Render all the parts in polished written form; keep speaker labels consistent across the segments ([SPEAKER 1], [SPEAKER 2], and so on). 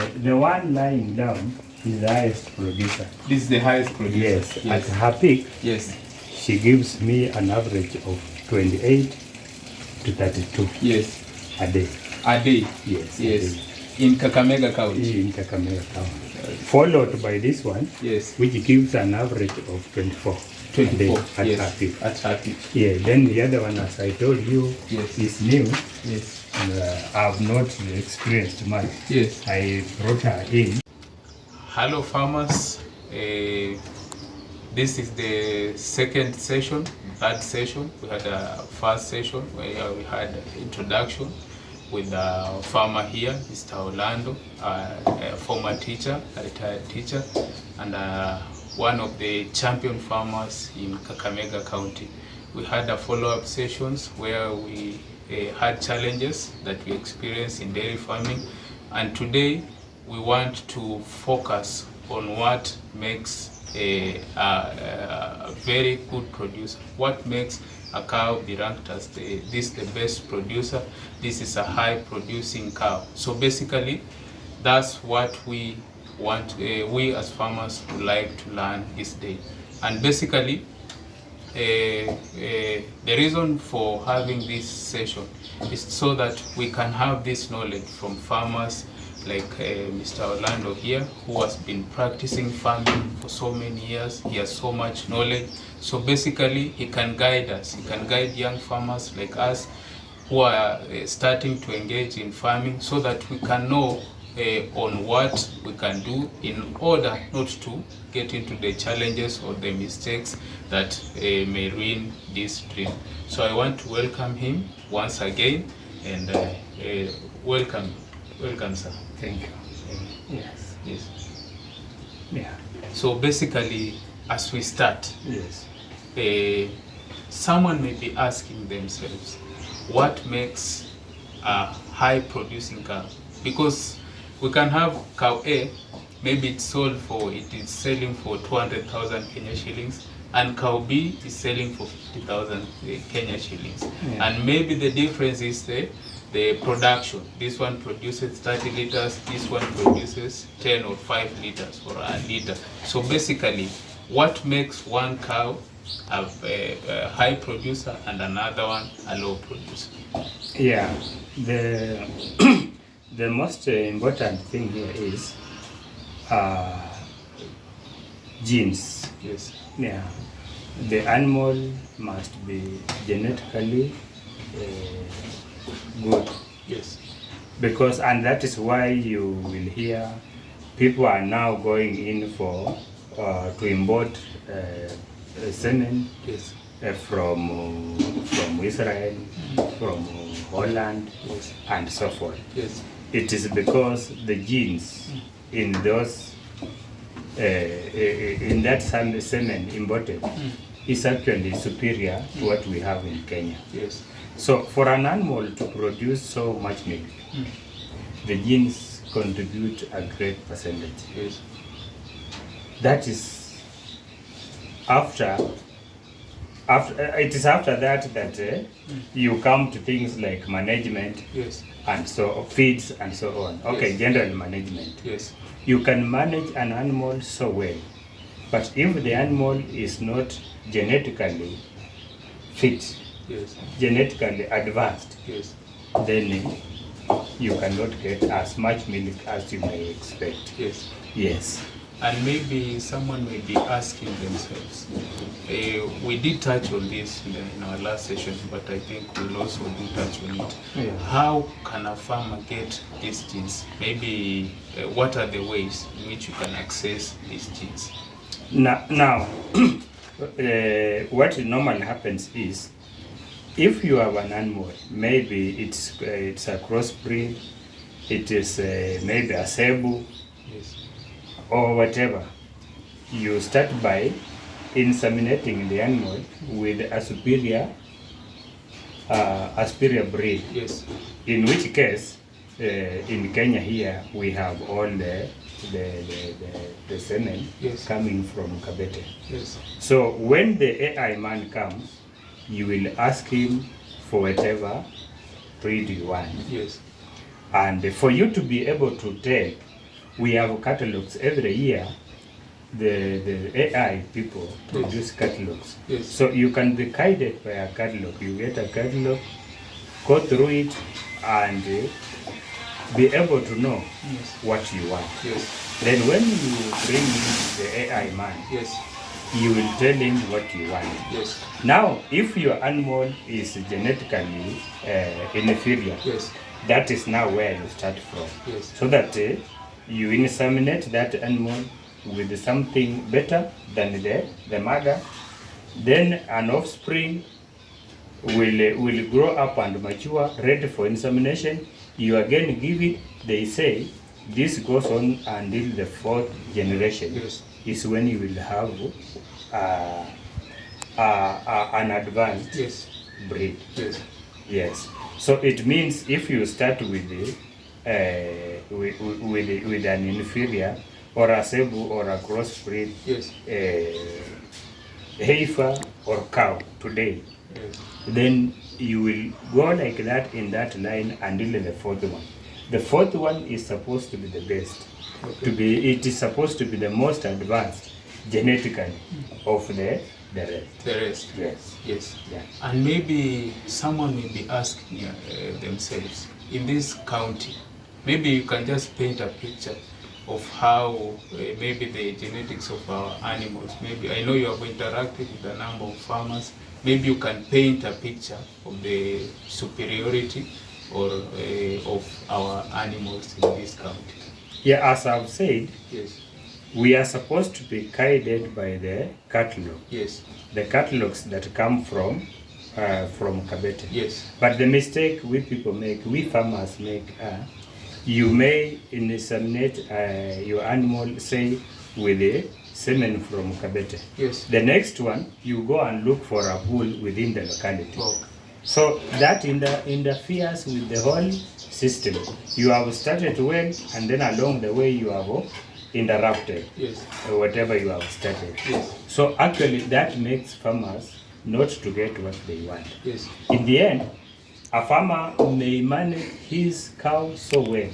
[SPEAKER 1] The one lying down is the highest producer.
[SPEAKER 2] This is the highest producer?
[SPEAKER 1] Yes. At her peak,
[SPEAKER 2] yes,
[SPEAKER 1] she gives me an average of 28 to 32
[SPEAKER 2] yes,
[SPEAKER 1] a day.
[SPEAKER 2] A day?
[SPEAKER 1] Yes.
[SPEAKER 2] Yes. In Kakamega County?
[SPEAKER 1] In Kakamega County. Followed by this one,
[SPEAKER 2] yes,
[SPEAKER 1] which gives an average of 24.
[SPEAKER 2] 24
[SPEAKER 1] at
[SPEAKER 2] yes,
[SPEAKER 1] her peak.
[SPEAKER 2] At her peak.
[SPEAKER 1] Yeah, then the other one, as I told you,
[SPEAKER 2] yes,
[SPEAKER 1] is new.
[SPEAKER 2] Yes.
[SPEAKER 1] I've not experienced much.
[SPEAKER 2] Yes.
[SPEAKER 1] I brought her in.
[SPEAKER 2] Hello farmers. This is the second session, third session. We had a first session where we had introduction with a farmer here, Mr. Orlando, a former teacher, a retired teacher, and one of the champion farmers in Kakamega County. We had a follow-up sessions where we had challenges that we experienced in dairy farming, and today we want to focus on what makes a very good producer, what makes a cow be ranked as the best producer. This is a high producing cow. So basically that's what we want, we as farmers would like to learn this day. And basically the reason for having this session is so that we can have this knowledge from farmers like Mr. Orlando here, who has been practicing farming for so many years. He has so much knowledge. So basically he can guide us. He can guide young farmers like us who are starting to engage in farming, so that we can know on what we can do in order not to get into the challenges or the mistakes that may ruin this dream. So I want to welcome him once again, and welcome, sir.
[SPEAKER 1] Thank you. Yes.
[SPEAKER 2] Yes.
[SPEAKER 1] Yeah.
[SPEAKER 2] So basically, as we start,
[SPEAKER 1] yes,
[SPEAKER 2] someone may be asking themselves, what makes a high producing cow? Because we can have cow A, maybe it is selling for 200,000 Kenya shillings, and cow B is selling for 50,000 Kenya shillings. Yeah. And maybe the difference is the production. This one produces 30 liters, this one produces 10 or 5 liters or a liter. So basically, what makes one cow a high producer and another one a low producer?
[SPEAKER 1] Yeah, the the most important thing here is genes.
[SPEAKER 2] Yes.
[SPEAKER 1] Yeah, the animal must be genetically good.
[SPEAKER 2] Yes.
[SPEAKER 1] Because, and that is why you will hear people are now going in for to import semen.
[SPEAKER 2] Yes.
[SPEAKER 1] From Israel, from Holland,
[SPEAKER 2] yes,
[SPEAKER 1] and so forth.
[SPEAKER 2] Yes.
[SPEAKER 1] It is because the genes in those in that semen imported is actually superior to what we have in Kenya.
[SPEAKER 2] Yes. So
[SPEAKER 1] for an animal to produce so much milk, the genes contribute a great percentage.
[SPEAKER 2] Yes.
[SPEAKER 1] That is after that you come to things like management.
[SPEAKER 2] Yes.
[SPEAKER 1] And so feeds and so on. Okay, yes. General management.
[SPEAKER 2] Yes.
[SPEAKER 1] You can manage an animal so well, but if the animal is not genetically fit,
[SPEAKER 2] yes,
[SPEAKER 1] genetically advanced,
[SPEAKER 2] yes,
[SPEAKER 1] then you cannot get as much milk as you may expect.
[SPEAKER 2] Yes.
[SPEAKER 1] Yes.
[SPEAKER 2] And maybe someone may be asking themselves, we did touch on this in our last session, but I think we'll also do touch on it. Yeah. How can a farmer get these genes? Maybe what are the ways in which you can access these genes?
[SPEAKER 1] Now what normally happens is, if you have an animal, maybe it's a crossbreed, it is maybe a cebu,
[SPEAKER 2] yes,
[SPEAKER 1] or whatever, you start by inseminating the animal with a superior breed.
[SPEAKER 2] Yes.
[SPEAKER 1] In which case, in Kenya here, we have all the semen, yes, coming from Kabete.
[SPEAKER 2] Yes.
[SPEAKER 1] So when the AI man comes, you will ask him for whatever breed you want.
[SPEAKER 2] Yes.
[SPEAKER 1] And for you to be able to tell we have catalogs every year. The AI people produce catalogs.
[SPEAKER 2] Yes.
[SPEAKER 1] So you can be guided by a catalog. You get a catalog, go through it, and be able to know what you want.
[SPEAKER 2] Yes.
[SPEAKER 1] Then when you bring in the AI man,
[SPEAKER 2] Yes.
[SPEAKER 1] you will tell him what you want.
[SPEAKER 2] Yes.
[SPEAKER 1] Now, if your animal is genetically inferior,
[SPEAKER 2] Yes.
[SPEAKER 1] that is now where you start from.
[SPEAKER 2] Yes.
[SPEAKER 1] So that you inseminate that animal with something better than the mother, then an offspring will grow up and mature, ready for insemination. You again give it. They say this goes on until the 4th generation.
[SPEAKER 2] Yes.
[SPEAKER 1] Is when you will have an advanced breed.
[SPEAKER 2] Yes.
[SPEAKER 1] Yes. So it means if you start with an inferior or a cebu or a crossbreed,
[SPEAKER 2] Yes.
[SPEAKER 1] heifer or cow today,
[SPEAKER 2] Yes.
[SPEAKER 1] then you will go like that in that line until the 4th one. The 4th one is supposed to be the best.
[SPEAKER 2] Okay.
[SPEAKER 1] It is supposed to be the most advanced genetically of the rest.
[SPEAKER 2] The rest.
[SPEAKER 1] Yes.
[SPEAKER 2] Yes.
[SPEAKER 1] Yeah.
[SPEAKER 2] And maybe someone may be asking themselves, in this county, maybe you can just paint a picture of how maybe the genetics of our animals. Maybe I know you have interacted with a number of farmers. Maybe you can paint a picture of the superiority or of our animals in this county.
[SPEAKER 1] Yeah, as I've said,
[SPEAKER 2] Yes.
[SPEAKER 1] we are supposed to be guided by the catalog.
[SPEAKER 2] Yes.
[SPEAKER 1] The catalogs that come from Kabete.
[SPEAKER 2] Yes.
[SPEAKER 1] But the mistake we people make, we farmers make, you may inseminate your animal, say, with the semen from Kabete.
[SPEAKER 2] Yes.
[SPEAKER 1] The next one, you go and look for a bull within the locality.
[SPEAKER 2] Okay.
[SPEAKER 1] So that interferes with the whole system. You have started well, and then along the way you have interrupted whatever you have started.
[SPEAKER 2] Yes.
[SPEAKER 1] So actually that makes farmers not to get what they want.
[SPEAKER 2] Yes.
[SPEAKER 1] In the end, a farmer may manage his cow so well,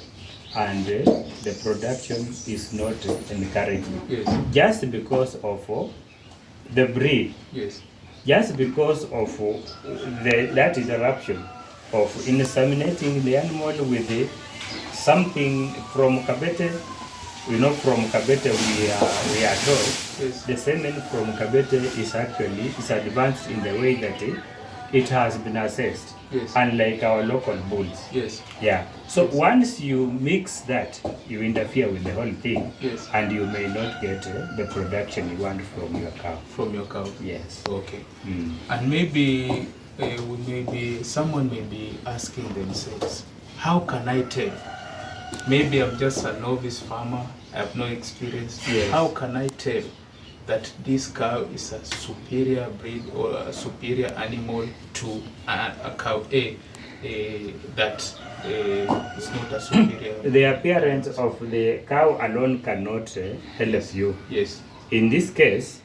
[SPEAKER 1] and the production is not encouraging.
[SPEAKER 2] Yes.
[SPEAKER 1] Just because of the breed.
[SPEAKER 2] Yes.
[SPEAKER 1] Just because of that interruption of inseminating the animal with something from Kabete. You know, from Kabete we are told the semen from Kabete is advanced in the way that it has been assessed, unlike our local bulls.
[SPEAKER 2] Yes.
[SPEAKER 1] Yeah. So once you mix that, you interfere with the whole thing, and you may not get the production you want from your cow.
[SPEAKER 2] From your cow.
[SPEAKER 1] Yes.
[SPEAKER 2] Okay. And maybe someone may be asking themselves, how can I tell? Maybe I'm just a novice farmer, I have no experience.
[SPEAKER 1] Yes.
[SPEAKER 2] How can I tell that this cow is a superior breed or a superior animal to a cow A that is not a superior?
[SPEAKER 1] The appearance of the cow alone cannot help you.
[SPEAKER 2] Yes.
[SPEAKER 1] In this case,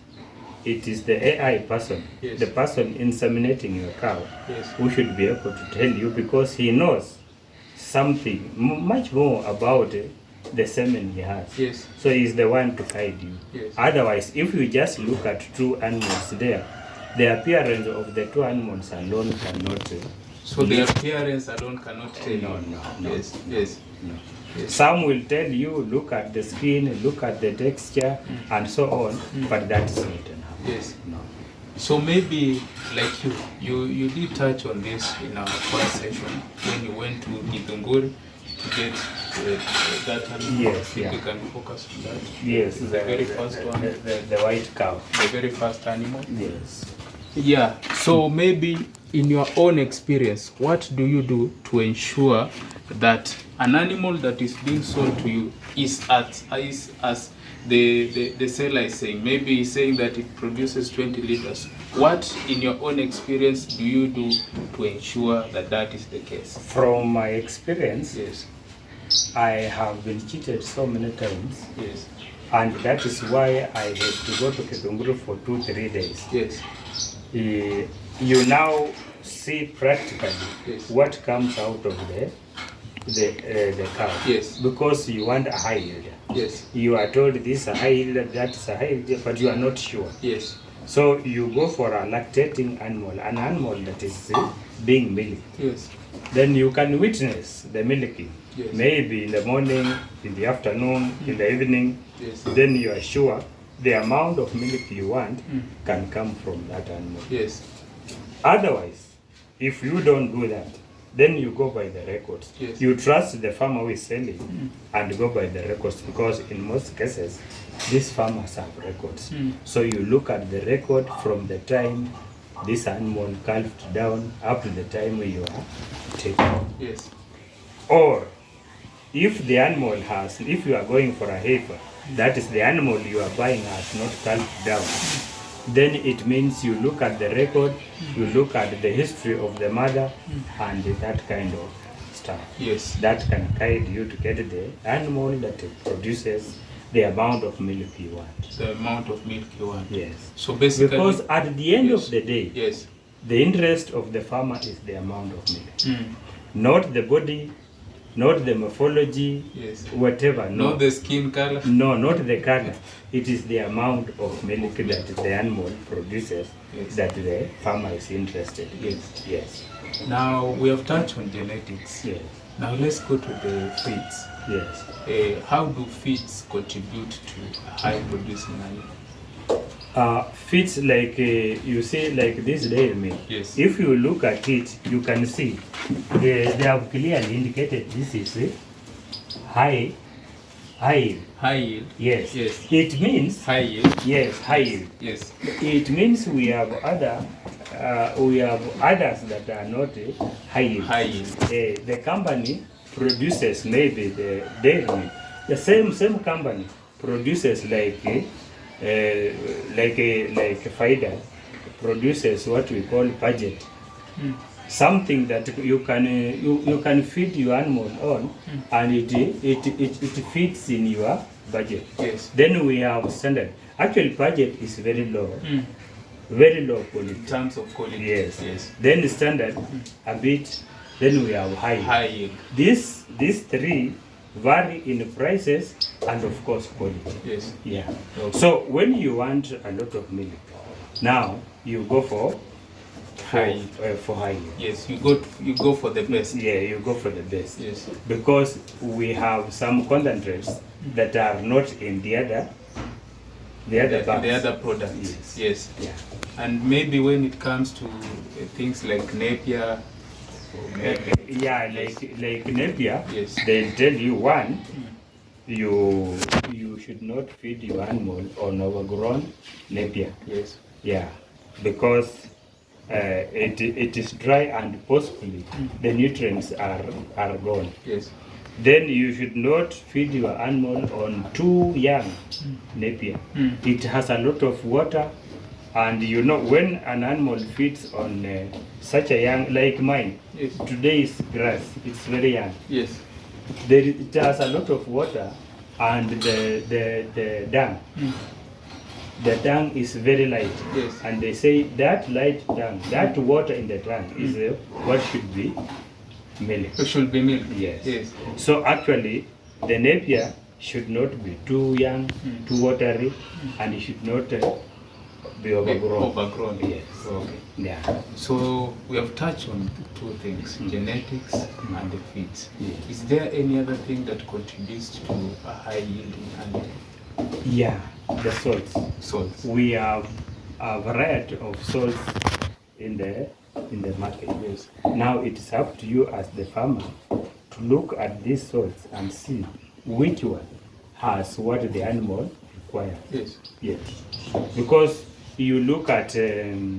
[SPEAKER 1] it is the AI person, the person inseminating your cow, who should be able to tell you, because he knows something much more about the semen he has.
[SPEAKER 2] Yes.
[SPEAKER 1] So he's the one to guide you.
[SPEAKER 2] Yes.
[SPEAKER 1] Otherwise, if you just look at two animals there, the appearance of the two animals alone cannot.
[SPEAKER 2] So the appearance alone cannot tell you.
[SPEAKER 1] No.
[SPEAKER 2] Yes. Yes.
[SPEAKER 1] No. Yes. Some will tell you, look at the skin, look at the texture, and so on, but that is not enough.
[SPEAKER 2] Yes.
[SPEAKER 1] No.
[SPEAKER 2] So maybe, like you did touch on this in our first session when you went to Githunguri to get that animal.
[SPEAKER 1] Yes,
[SPEAKER 2] You can focus on that.
[SPEAKER 1] Yes,
[SPEAKER 2] the very first one.
[SPEAKER 1] The white cow.
[SPEAKER 2] The very first animal.
[SPEAKER 1] Yes.
[SPEAKER 2] Yeah. So maybe in your own experience, what do you do to ensure that an animal that is being sold to you is as the seller is saying? Maybe he's saying that it produces 20 liters. What, in your own experience, do you do to ensure that that is the case?
[SPEAKER 1] From my experience,
[SPEAKER 2] Yes.
[SPEAKER 1] I have been cheated so many times.
[SPEAKER 2] Yes.
[SPEAKER 1] And that is why I had to go to Githunguri for 2-3 days.
[SPEAKER 2] Yes.
[SPEAKER 1] You now see practically what comes out of the cow.
[SPEAKER 2] Yes.
[SPEAKER 1] Because you want a high yield.
[SPEAKER 2] Yes.
[SPEAKER 1] You are told this is a high yield, that is a high yield, but you are not sure.
[SPEAKER 2] Yes.
[SPEAKER 1] So you go for a lactating animal, an animal that is being milked.
[SPEAKER 2] Yes.
[SPEAKER 1] Then you can witness the milking.
[SPEAKER 2] Yes.
[SPEAKER 1] Maybe in the morning, in the afternoon, in the evening.
[SPEAKER 2] Yes.
[SPEAKER 1] Then you are sure the amount of milk you want can come from that animal.
[SPEAKER 2] Yes.
[SPEAKER 1] Otherwise, if you don't do that, then you go by the records.
[SPEAKER 2] Yes.
[SPEAKER 1] You trust the farmer who is selling and go by the records, because in most cases, these farmers have records. So you look at the record from the time this animal calved down up to the time you are taking.
[SPEAKER 2] Yes.
[SPEAKER 1] Or if the animal has, if you are going for a heifer, that is the animal you are buying has not calved down, then it means you look at the record, you look at the history of the mother, and that kind of stuff.
[SPEAKER 2] Yes.
[SPEAKER 1] That can guide you to get the animal that produces the amount of milk you want.
[SPEAKER 2] The amount of milk you want.
[SPEAKER 1] Yes.
[SPEAKER 2] So basically,
[SPEAKER 1] because at the end
[SPEAKER 2] yes.
[SPEAKER 1] of the day,
[SPEAKER 2] yes.
[SPEAKER 1] the interest of the farmer is the amount of milk, not the body, not the morphology,
[SPEAKER 2] yes.
[SPEAKER 1] whatever. No.
[SPEAKER 2] Not the skin color.
[SPEAKER 1] No, not the color. It is the amount of milk that the animal produces,
[SPEAKER 2] yes.
[SPEAKER 1] that the farmer is interested in.
[SPEAKER 2] Yes.
[SPEAKER 1] Yes.
[SPEAKER 2] Now we have touched on genetics.
[SPEAKER 1] Yes.
[SPEAKER 2] Now let's go to the feeds.
[SPEAKER 1] Yes.
[SPEAKER 2] How do feeds contribute to a high producing animal?
[SPEAKER 1] Feeds like you see, like this dairy milk.
[SPEAKER 2] Yes.
[SPEAKER 1] If you look at it, you can see they have clearly indicated this is high yield.
[SPEAKER 2] High yield.
[SPEAKER 1] Yes.
[SPEAKER 2] Yes.
[SPEAKER 1] It means
[SPEAKER 2] high yield.
[SPEAKER 1] Yes, high yield.
[SPEAKER 2] Yes.
[SPEAKER 1] It means we have others that are not high yield.
[SPEAKER 2] High yield.
[SPEAKER 1] The company produces maybe the dairy milk. The same company produces like Faida produces what we call budget. Something that you can feed your animal on, and it fits in your budget.
[SPEAKER 2] Yes.
[SPEAKER 1] Then we have standard. Actually, budget is very low quality.
[SPEAKER 2] In terms of quality.
[SPEAKER 1] Yes.
[SPEAKER 2] Yes.
[SPEAKER 1] Then standard a bit. Then we have high.
[SPEAKER 2] High yield.
[SPEAKER 1] These three vary in prices and of course quality.
[SPEAKER 2] Yes.
[SPEAKER 1] Yeah.
[SPEAKER 2] Okay.
[SPEAKER 1] So when you want a lot of milk, now you go for high.
[SPEAKER 2] Yes, you go for the best.
[SPEAKER 1] Yeah, you go for the best.
[SPEAKER 2] Yes.
[SPEAKER 1] Because we have some concentrates that are not in the other bags.
[SPEAKER 2] The other products.
[SPEAKER 1] Yes.
[SPEAKER 2] Yes.
[SPEAKER 1] Yeah.
[SPEAKER 2] And maybe when it comes to things like Napier.
[SPEAKER 1] Yeah, like Napier.
[SPEAKER 2] Yes.
[SPEAKER 1] They'll tell you one, you should not feed your animal on overgrown Napier.
[SPEAKER 2] Yes.
[SPEAKER 1] Yeah, because it is dry and possibly the nutrients are gone.
[SPEAKER 2] Yes.
[SPEAKER 1] Then you should not feed your animal on too young Napier. It has a lot of water, and you know when an animal feeds on such a young, like mine,
[SPEAKER 2] yes.
[SPEAKER 1] Today's grass, it's very young.
[SPEAKER 2] Yes.
[SPEAKER 1] It has a lot of water, and the dung. The dung is very light.
[SPEAKER 2] Yes.
[SPEAKER 1] And they say that light dung, that water in the dung is what should be milk.
[SPEAKER 2] It should be milk.
[SPEAKER 1] Yes.
[SPEAKER 2] Yes.
[SPEAKER 1] So actually, the Napier should not be too young, too watery, and it should not be overgrown. Yes.
[SPEAKER 2] Okay.
[SPEAKER 1] Yeah.
[SPEAKER 2] So we have touched on two things, genetics and the feeds.
[SPEAKER 1] Yes.
[SPEAKER 2] Is there any other thing that contributes to a high yielding animal?
[SPEAKER 1] Yeah, the salts.
[SPEAKER 2] Salts.
[SPEAKER 1] We have a variety of salts in the market.
[SPEAKER 2] Yes.
[SPEAKER 1] Now it is up to you as the farmer to look at these salts and see which one has what the animal requires.
[SPEAKER 2] Yes.
[SPEAKER 1] Yes. Because you look at hebu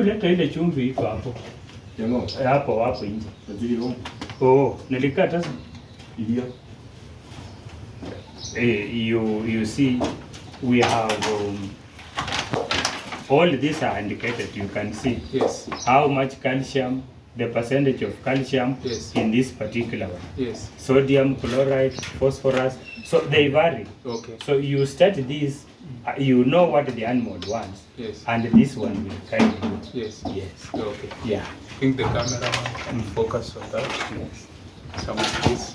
[SPEAKER 1] leta ile chumvi iko hapo. Hapo nje. Oh, nilikata sasa. Ndio. You see, we have all these are indicated. You can see
[SPEAKER 2] yes.
[SPEAKER 1] how much calcium, the percentage of calcium
[SPEAKER 2] yes.
[SPEAKER 1] in this particular one.
[SPEAKER 2] Yes.
[SPEAKER 1] Sodium, chloride, phosphorus. So they vary.
[SPEAKER 2] Okay.
[SPEAKER 1] So you start this, you know what the animal wants.
[SPEAKER 2] Yes.
[SPEAKER 1] And this one will guide you.
[SPEAKER 2] Yes.
[SPEAKER 1] Yes.
[SPEAKER 2] Okay.
[SPEAKER 1] Yeah.
[SPEAKER 2] I think the camera can focus on that.
[SPEAKER 1] Yes.
[SPEAKER 2] some of this,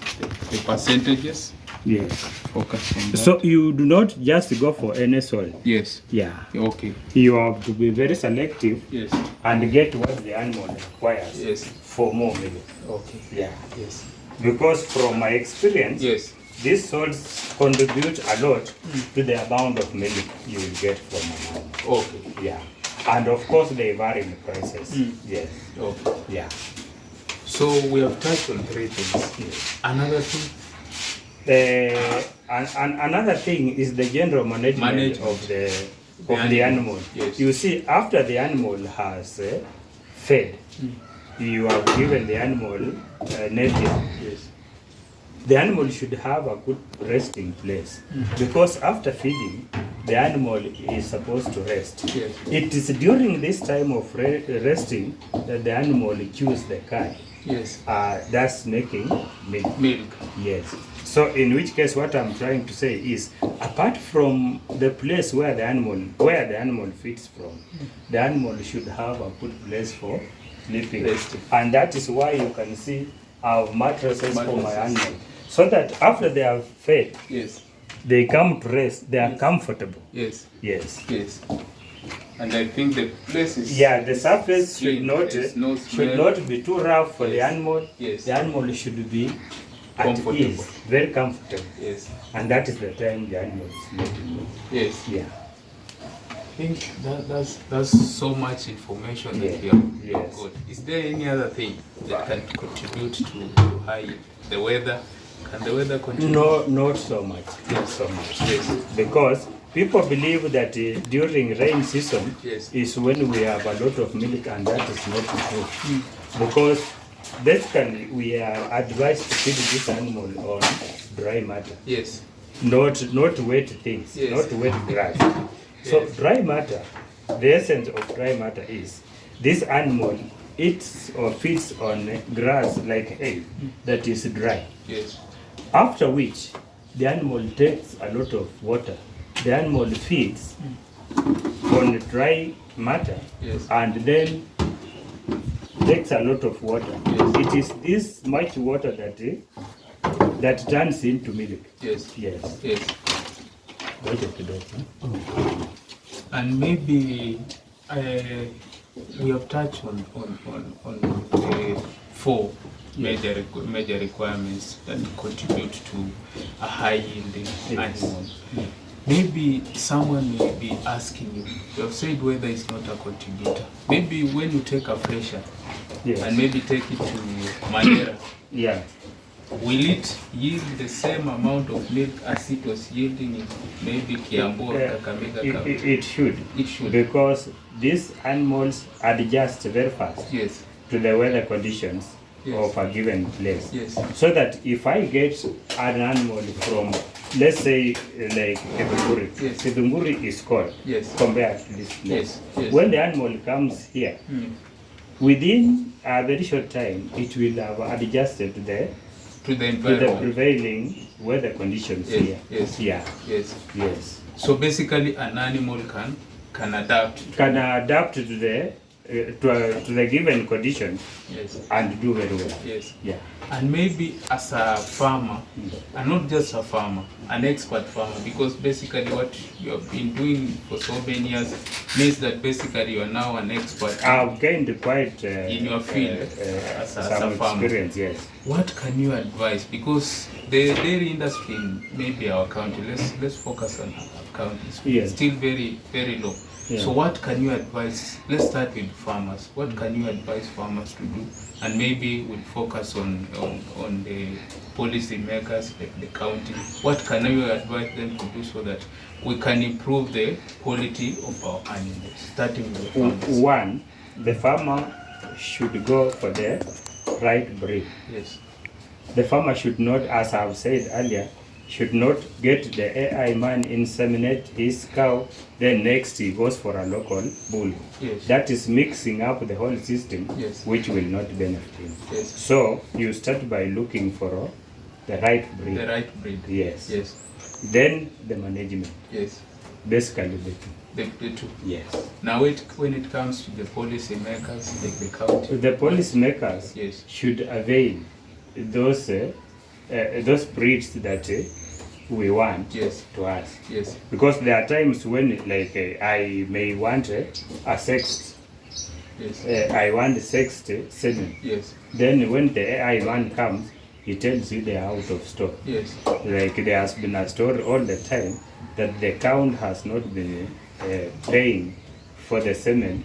[SPEAKER 2] the percentages.
[SPEAKER 1] Yes.
[SPEAKER 2] Focus on that.
[SPEAKER 1] So you do not just go for any soil.
[SPEAKER 2] Yes.
[SPEAKER 1] Yeah.
[SPEAKER 2] Okay.
[SPEAKER 1] You have to be very selective.
[SPEAKER 2] Yes.
[SPEAKER 1] And get what the animal requires.
[SPEAKER 2] Yes.
[SPEAKER 1] For more milk.
[SPEAKER 2] Okay.
[SPEAKER 1] Yeah.
[SPEAKER 2] Yes.
[SPEAKER 1] Because from my experience,
[SPEAKER 2] Yes.
[SPEAKER 1] these soils contribute a lot to the amount of milk you will get from an animal.
[SPEAKER 2] Okay.
[SPEAKER 1] Yeah. And of course they vary in prices. Yes.
[SPEAKER 2] Okay.
[SPEAKER 1] Yeah.
[SPEAKER 2] So we have touched on 3 things.
[SPEAKER 1] Yes.
[SPEAKER 2] Another thing.
[SPEAKER 1] Another thing is the general management. Of the animal.
[SPEAKER 2] Yes.
[SPEAKER 1] You see, after the animal has fed, you have given the animal napier.
[SPEAKER 2] Yes.
[SPEAKER 1] The animal should have a good resting place because after feeding, the animal is supposed to rest.
[SPEAKER 2] Yes.
[SPEAKER 1] It is during this time of resting that the animal chews the cud.
[SPEAKER 2] Yes.
[SPEAKER 1] That's making milk.
[SPEAKER 2] Milk.
[SPEAKER 1] Yes. So in which case what I'm trying to say is apart from the place where the animal feeds from, the animal should have a good place for sleeping.
[SPEAKER 2] Resting.
[SPEAKER 1] And that is why you can see our mattresses for my animal. So that after they have fed,
[SPEAKER 2] Yes.
[SPEAKER 1] they come to rest, they are comfortable.
[SPEAKER 2] Yes.
[SPEAKER 1] Yes.
[SPEAKER 2] Yes. And I think the place is
[SPEAKER 1] The surface should not be too rough for the animal.
[SPEAKER 2] Yes.
[SPEAKER 1] The animal should be at
[SPEAKER 2] Comfortable.
[SPEAKER 1] ease, very comfortable.
[SPEAKER 2] Yes.
[SPEAKER 1] And that is the time the animal is making milk.
[SPEAKER 2] Yes.
[SPEAKER 1] Yeah.
[SPEAKER 2] I think that's so much information that we have got. Is there any other thing that can contribute to high the weather? Can the weather contribute?
[SPEAKER 1] No, not so much. Not so much.
[SPEAKER 2] Yes.
[SPEAKER 1] Because people believe that during rain season
[SPEAKER 2] Yes.
[SPEAKER 1] is when we have a lot of milk, and that is not true. Because basically we are advised to feed this animal on dry matter.
[SPEAKER 2] Yes.
[SPEAKER 1] Not wet things,
[SPEAKER 2] Yes.
[SPEAKER 1] not wet grass. So
[SPEAKER 2] Yes.
[SPEAKER 1] dry matter, the essence of dry matter is this animal eats or feeds on grass like hay that is dry.
[SPEAKER 2] Yes.
[SPEAKER 1] After which the animal takes a lot of water. The animal feeds on dry matter.
[SPEAKER 2] Yes.
[SPEAKER 1] And then takes a lot of water.
[SPEAKER 2] Yes.
[SPEAKER 1] It is this much water that turns into milk.
[SPEAKER 2] Yes.
[SPEAKER 1] Yes.
[SPEAKER 2] Yes.
[SPEAKER 1] Ngoja kidogo.
[SPEAKER 2] And maybe we have touched on the 4 major requirements that contribute to a high yielding animal. Maybe someone may be asking you have said weather is not a contributor. Maybe when you take a fresher and maybe take it to Mandera, will it yield the same amount of milk as it was yielding in maybe Kiambu or Kakamega County?
[SPEAKER 1] It should.
[SPEAKER 2] It should.
[SPEAKER 1] Because these animals adjust very fast
[SPEAKER 2] Yes.
[SPEAKER 1] to the weather conditions of a given place.
[SPEAKER 2] Yes.
[SPEAKER 1] So that if I get an animal from, let's say, like Kibunguri,
[SPEAKER 2] Yes.
[SPEAKER 1] Kibunguri is cold
[SPEAKER 2] Yes.
[SPEAKER 1] compared to this place.
[SPEAKER 2] Yes. Yes.
[SPEAKER 1] When the animal comes here, within a very short time, it will have adjusted to the prevailing weather conditions here.
[SPEAKER 2] Yes.
[SPEAKER 1] Yeah.
[SPEAKER 2] Yes.
[SPEAKER 1] Yes.
[SPEAKER 2] So basically, an animal can adapt.
[SPEAKER 1] Can adapt to the given conditions.
[SPEAKER 2] Yes.
[SPEAKER 1] And do very well.
[SPEAKER 2] Yes.
[SPEAKER 1] Yeah.
[SPEAKER 2] And maybe as a farmer, and not just a farmer, an expert farmer, because basically what you have been doing for so many years means that basically you are now an expert.
[SPEAKER 1] I've gained quite
[SPEAKER 2] in your field as a farmer.
[SPEAKER 1] Experience, yes.
[SPEAKER 2] What can you advise? Because the dairy industry in maybe our country, let's focus on our county, it's still very, very low. Yeah. So what can you advise? Let's start with farmers. What can you advise farmers to do? And maybe we'll focus on the policy makers, like the county. What can you advise them to do so that we can improve the quality of our animals, starting with the farmers?
[SPEAKER 1] One, the farmer should go for the right breed.
[SPEAKER 2] Yes.
[SPEAKER 1] The farmer should not, as I've said earlier, should not get the AI man inseminate his cow, then next he goes for a local bull.
[SPEAKER 2] Yes.
[SPEAKER 1] That is mixing up the whole system,
[SPEAKER 2] yes,
[SPEAKER 1] which will not benefit him.
[SPEAKER 2] Yes.
[SPEAKER 1] So you start by looking for the right breed.
[SPEAKER 2] The right breed.
[SPEAKER 1] Yes.
[SPEAKER 2] Yes.
[SPEAKER 1] Then the management.
[SPEAKER 2] Yes.
[SPEAKER 1] Basically the two.
[SPEAKER 2] The two.
[SPEAKER 1] Yes.
[SPEAKER 2] Now when it comes to the policy makers, like the county.
[SPEAKER 1] The policy makers,
[SPEAKER 2] yes,
[SPEAKER 1] should avail those breeds that we want
[SPEAKER 2] Yes.
[SPEAKER 1] to us.
[SPEAKER 2] Yes.
[SPEAKER 1] Because there are times when, like, I may want a sexed.
[SPEAKER 2] Yes.
[SPEAKER 1] I want a sexed semen.
[SPEAKER 2] Yes.
[SPEAKER 1] Then when the AI man comes, he tells you they are out of stock.
[SPEAKER 2] Yes.
[SPEAKER 1] Like, there has been a story all the time that the count has not been paying for the semen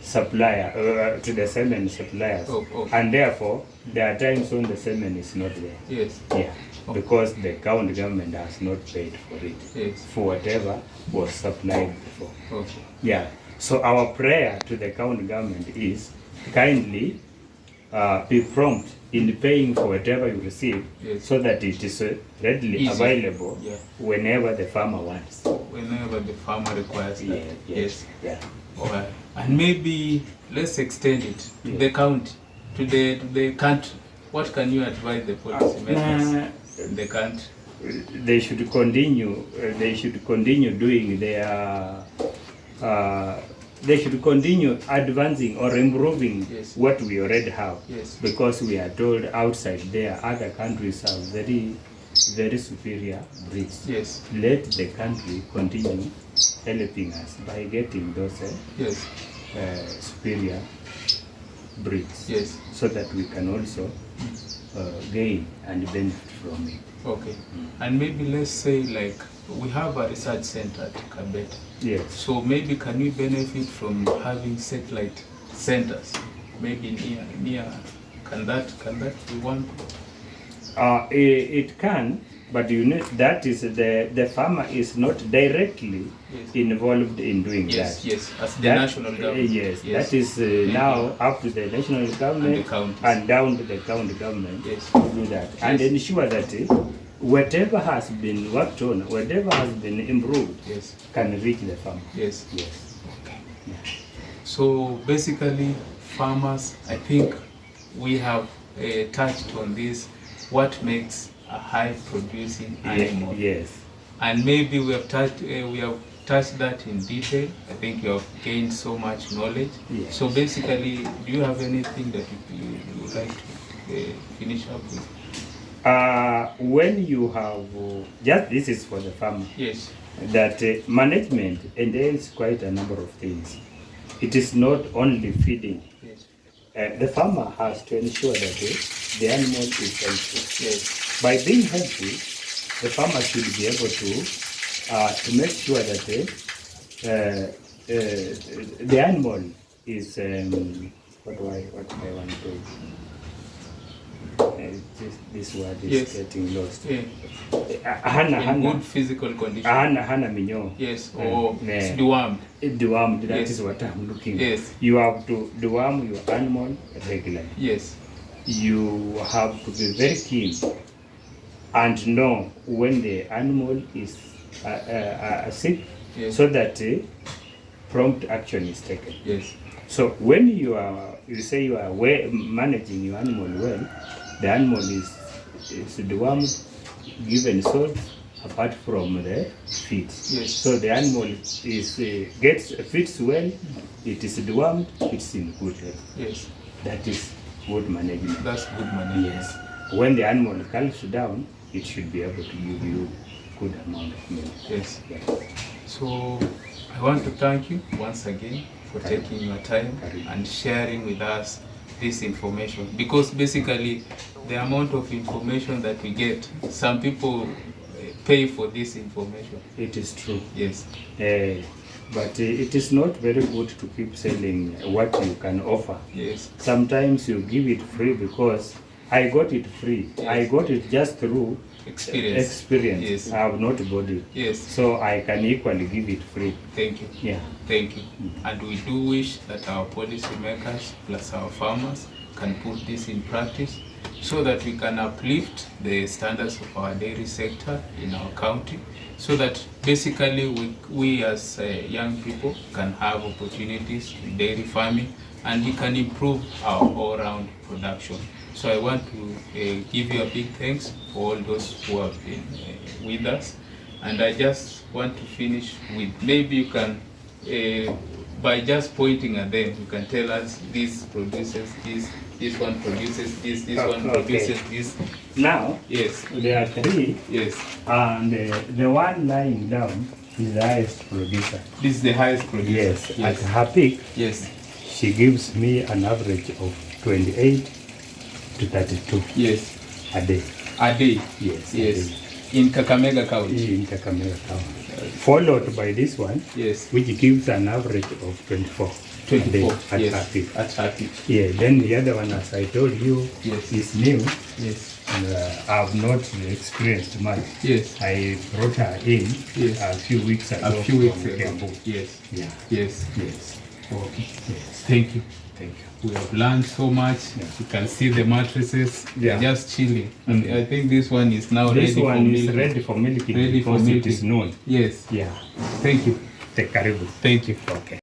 [SPEAKER 1] supplier, to the semen suppliers. And therefore, there are times when the semen is not there.
[SPEAKER 2] Yes.
[SPEAKER 1] Yeah. Because the county government has not paid for it.
[SPEAKER 2] Yes.
[SPEAKER 1] For whatever was supplied before.
[SPEAKER 2] Okay.
[SPEAKER 1] Yeah. So our prayer to the county government is kindly be prompt in paying for whatever you receive.
[SPEAKER 2] Yes.
[SPEAKER 1] So that it is readily available whenever the farmer wants.
[SPEAKER 2] Whenever the farmer requires that.
[SPEAKER 1] Yes. Yeah.
[SPEAKER 2] All right. And maybe let's extend it to the county, to the country. What can you advise the policymakers in the country?
[SPEAKER 1] They should continue. They should continue doing their. They should continue advancing or improving what we already have.
[SPEAKER 2] Yes.
[SPEAKER 1] Because we are told outside there, other countries have very, very superior breeds.
[SPEAKER 2] Yes.
[SPEAKER 1] Let the country continue helping us by getting those superior breeds.
[SPEAKER 2] Yes.
[SPEAKER 1] So that we can also gain and benefit from it.
[SPEAKER 2] Okay. And maybe let's say, like, we have a research center at Kabete.
[SPEAKER 1] Yes.
[SPEAKER 2] So maybe can we benefit from having satellite centers? Maybe near. Can that be one?
[SPEAKER 1] It can, but you know that is the farmer is not directly involved in doing that.
[SPEAKER 2] Yes, as the national government.
[SPEAKER 1] Yes, that is now up to the national government and down to the county government to do that and ensure that whatever has been worked on, whatever has been improved, can reach the farmer.
[SPEAKER 2] Yes.
[SPEAKER 1] Yes.
[SPEAKER 2] Okay. Yeah. So basically, farmers, I think we have touched on this. What makes a high producing animal?
[SPEAKER 1] Yes.
[SPEAKER 2] And maybe we have touched that in detail. I think you have gained so much knowledge.
[SPEAKER 1] Yes.
[SPEAKER 2] So basically, do you have anything that you would like to finish up with?
[SPEAKER 1] When you have just this is for the farmer.
[SPEAKER 2] Yes.
[SPEAKER 1] That management entails quite a number of things. It is not only feeding.
[SPEAKER 2] Yes.
[SPEAKER 1] The farmer has to ensure that the animal is healthy.
[SPEAKER 2] Yes.
[SPEAKER 1] By being healthy, the farmer should be able to make sure that the animal is what do I want to this word is getting lost.
[SPEAKER 2] Yeah.
[SPEAKER 1] In
[SPEAKER 2] good physical condition.
[SPEAKER 1] Hana minyo.
[SPEAKER 2] Yes. Or it's dewormed.
[SPEAKER 1] Dewormed. That is what I'm looking.
[SPEAKER 2] Yes.
[SPEAKER 1] You have to deworm your animal regularly.
[SPEAKER 2] Yes.
[SPEAKER 1] You have to be very keen and know when the animal is sick, so that prompt action is taken.
[SPEAKER 2] Yes.
[SPEAKER 1] So when you say you are managing your animal well, the animal is dewormed, given salt apart from the feed.
[SPEAKER 2] Yes.
[SPEAKER 1] So the animal feeds well, it is dewormed, it's in good health.
[SPEAKER 2] Yes.
[SPEAKER 1] That is good management.
[SPEAKER 2] That's good management.
[SPEAKER 1] Yes. When the animal calms down, it should be able to give you good amount of milk.
[SPEAKER 2] Yes. So I want to thank you once again for taking your time and sharing with us this information, because basically the amount of information that we get, some people pay for this information.
[SPEAKER 1] It is true.
[SPEAKER 2] Yes.
[SPEAKER 1] But it is not very good to keep selling what you can offer.
[SPEAKER 2] Yes.
[SPEAKER 1] Sometimes you give it free because I got it free. Yes. I got it just through experience. Yes. I have not bought it.
[SPEAKER 2] Yes.
[SPEAKER 1] So I can equally give it free.
[SPEAKER 2] Thank you.
[SPEAKER 1] Yeah.
[SPEAKER 2] Thank you. And we do wish that our policy makers plus our farmers can put this in practice so that we can uplift the standards of our dairy sector in our county, so that basically we as young people can have opportunities in dairy farming and we can improve our all-round production. So I want to give you a big thanks for all those who have been with us. And I just want to finish with, maybe you can, by just pointing at them, you can tell us this produces this, This one produces this. This
[SPEAKER 1] Oh,
[SPEAKER 2] one
[SPEAKER 1] okay.
[SPEAKER 2] produces this.
[SPEAKER 1] Now,
[SPEAKER 2] Yes.
[SPEAKER 1] there are 3,
[SPEAKER 2] Yes.
[SPEAKER 1] and the one lying down is the highest producer.
[SPEAKER 2] This is the highest producer.
[SPEAKER 1] Yes,
[SPEAKER 2] Yes.
[SPEAKER 1] at her peak,
[SPEAKER 2] Yes.
[SPEAKER 1] she gives me an average of 28 to 32
[SPEAKER 2] Yes.
[SPEAKER 1] a day.
[SPEAKER 2] A day.
[SPEAKER 1] Yes.
[SPEAKER 2] Yes. In Kakamega County.
[SPEAKER 1] In Kakamega Town. Followed by this one,
[SPEAKER 2] Yes.
[SPEAKER 1] which gives an average of 24 a day
[SPEAKER 2] 24.
[SPEAKER 1] at
[SPEAKER 2] Yes.
[SPEAKER 1] her peak.
[SPEAKER 2] At her peak.
[SPEAKER 1] Yeah, then the other one, as I told you,
[SPEAKER 2] Yes.
[SPEAKER 1] is new.
[SPEAKER 2] Yes.
[SPEAKER 1] I've not experienced much.
[SPEAKER 2] Yes.
[SPEAKER 1] I brought her in
[SPEAKER 2] Yes.
[SPEAKER 1] a few weeks ago.
[SPEAKER 2] A few weeks
[SPEAKER 1] from
[SPEAKER 2] ago.
[SPEAKER 1] Kiambu.
[SPEAKER 2] Yes.
[SPEAKER 1] Yeah.
[SPEAKER 2] Yes.
[SPEAKER 1] Yes.
[SPEAKER 2] Okay.
[SPEAKER 1] Yes.
[SPEAKER 2] Thank you.
[SPEAKER 1] Thank you.
[SPEAKER 2] We have learned so much.
[SPEAKER 1] Yeah.
[SPEAKER 2] You can see the mattresses.
[SPEAKER 1] Yeah.
[SPEAKER 2] They're just chilling. And I think this one is now
[SPEAKER 1] This
[SPEAKER 2] ready for
[SPEAKER 1] one is
[SPEAKER 2] milking.
[SPEAKER 1] ready for milking
[SPEAKER 2] Ready for
[SPEAKER 1] because it
[SPEAKER 2] milking.
[SPEAKER 1] is known.
[SPEAKER 2] Yes.
[SPEAKER 1] Yeah.
[SPEAKER 2] Thank you.
[SPEAKER 1] Take karibu.
[SPEAKER 2] Thank you.
[SPEAKER 1] Okay.